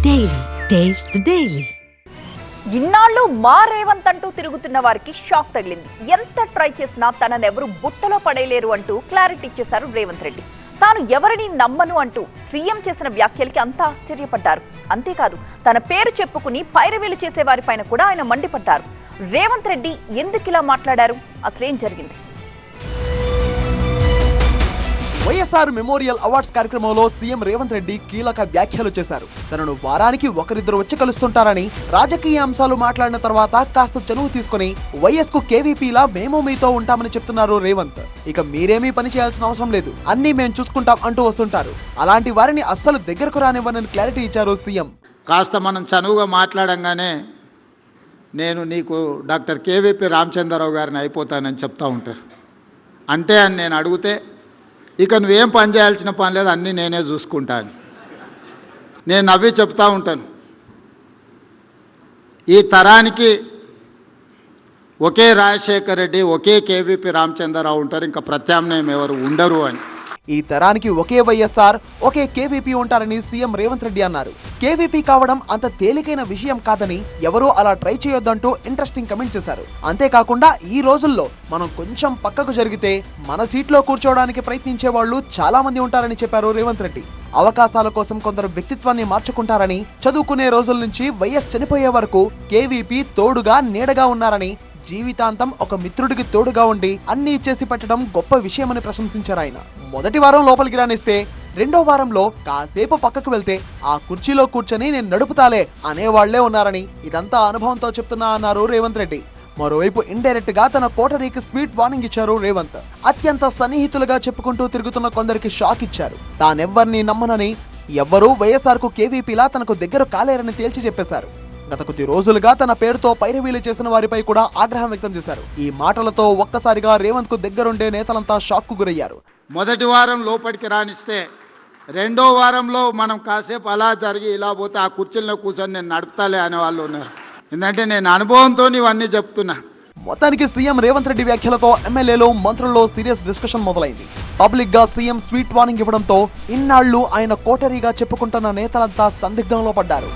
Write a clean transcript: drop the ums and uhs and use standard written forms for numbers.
Daily taste the daily. ఇన్నాళ్ళు మా రేవంత్ అంటూ తిరుగుతున్న వారికి షాక్ తగిలింది. ఎంత ట్రై చేసినా తననెవరు బుట్టలో పడేయలేరు అంటూ క్లారిటీ ఇచ్చేశారు రేవంత్ రెడ్డి. తాను ఎవరిని నమ్మను అంటూ సీఎం చేసిన వ్యాఖ్యలకి అంతా ఆశ్చర్యపడ్డారు. అంతేకాదు తన పేరు చెప్పుకుని పైరవీలు చేసే వారిపైన కూడా ఆయన మండిపడ్డారు. రేవంత్ రెడ్డి ఎందుకిలా మాట్లాడారు, అసలేం జరిగింది? వైఎస్ఆర్ మెమోరియల్ అవార్డ్స్ కార్యక్రమంలో సీఎం రేవంత్ రెడ్డి కీలక వ్యాఖ్యలు చేశారు. తనను వారానికి ఒకరిద్దరు వచ్చి కలుస్తుంటారని, రాజకీయ అంశాలు మాట్లాడిన తర్వాత కాస్త చనువు తీసుకుని వైఎస్ కు కేవీపీలా మేము మీతో ఉంటామని చెప్తున్నారు రేవంత్. ఇక మీరేమీ పని చేయాల్సిన అవసరం లేదు, అన్ని మేము చూసుకుంటాం అంటూ వస్తుంటారు. అలాంటి వారిని అస్సలు దగ్గరకు రానివ్వనని క్లారిటీ ఇచ్చారు సీఎం. కాస్త మనం చనువుగా మాట్లాడంగానే నేను నీకు డాక్టర్ కేవీపీ రామచంద్రరావు గారిని అయిపోతానని చెప్తా ఉంటారు. అంటే అని నేను అడిగితే ఇక నువ్వేం పని చేయాల్సిన పని లేదు, అన్నీ నేనే చూసుకుంటాను. నేను నవ్వి చెప్తా ఉంటాను, ఈ తరానికి ఒకే రాజశేఖర్ రెడ్డి, ఒకే కేవీపీ రామచంద్రరావు ఉంటారు, ఇంకా ప్రత్యామ్నాయం ఎవరు ఉండరు అని. ఈ తరానికి ఒకే వైఎస్ఆర్, ఒకే కేవీపీ ఉంటారని సీఎం రేవంత్ రెడ్డి అన్నారు. కేవీపీ కావడం అంత తేలికైన విషయం కాదని, ఎవరూ అలా ట్రై చేయొద్దంటూ ఇంట్రెస్టింగ్ కమెంట్ చేశారు. అంతేకాకుండా ఈ రోజుల్లో మనం కొంచెం పక్కకు జరిగితే మన సీట్లో కూర్చోవడానికి ప్రయత్నించే వాళ్ళు చాలా మంది ఉంటారని చెప్పారు రేవంత్ రెడ్డి. అవకాశాల కోసం కొందరు వ్యక్తిత్వాన్ని మార్చుకుంటారని, చదువుకునే రోజుల నుంచి వైఎస్ చనిపోయే వరకు కేవీపీ తోడుగా నీడగా ఉన్నారని, జీవితాంతం ఒక మిత్రుడికి తోడుగా ఉండి అన్ని చేసి పెట్టడం గొప్ప విషయమని ప్రశంసించారు ఆయన. మొదటి వారం లోపలికి రానిస్తే రెండో వారంలో కాసేపు పక్కకు వెళ్తే ఆ కుర్చీలో కూర్చొని నేను నడుపుతాలే అనేవాళ్లే ఉన్నారని, ఇదంతా అనుభవంతో చెప్తున్నా అన్నారు రేవంత్ రెడ్డి. మరోవైపు ఇండైరెక్ట్ గా తన కోటరీకి స్వీట్ వార్నింగ్ ఇచ్చారు రేవంత్. అత్యంత సన్నిహితులుగా చెప్పుకుంటూ తిరుగుతున్న కొందరికి షాక్ ఇచ్చారు. తానెవ్వరిని నమ్మనని, ఎవ్వరూ వైఎస్ఆర్ కు కేవీపీలా తనకు దగ్గర కాలేరని తేల్చి చెప్పేశారు. గత కొద్ది రోజులుగా తన పేరుతో పైరవీలు చేసిన వారిపై కూడా ఆగ్రహం వ్యక్తం చేశారు. ఈ మాటలతో ఒక్కసారిగా రేవంత్ కు దగ్గరుండే నేతలంతా షాక్ కు గురయ్యారు. మొదటి వారం లోపలికి రానిస్తే రెండో వారంలో మనం కాసేపు అలా జరిగి ఇలా పోతే ఆ కుర్చీలో కూర్చొని నేను నడుపుతాలే అనే వాళ్ళు ఉన్నారు. ఎందుకంటే నేను అనుభవంతో ఇవన్నీ చెప్తున్నా. మొత్తానికి సీఎం రేవంత్ రెడ్డి వ్యాఖ్యలతో ఎమ్మెల్యేలు, మంత్రుల్లో సీరియస్ డిస్కషన్ మొదలైంది. పబ్లిక్ గా సీఎం స్వీట్ వార్నింగ్ ఇవ్వడంతో ఇన్నాళ్లు ఆయన కోటరీగా చెప్పుకుంటున్న నేతలంతా సందిగ్ధంలో పడ్డారు.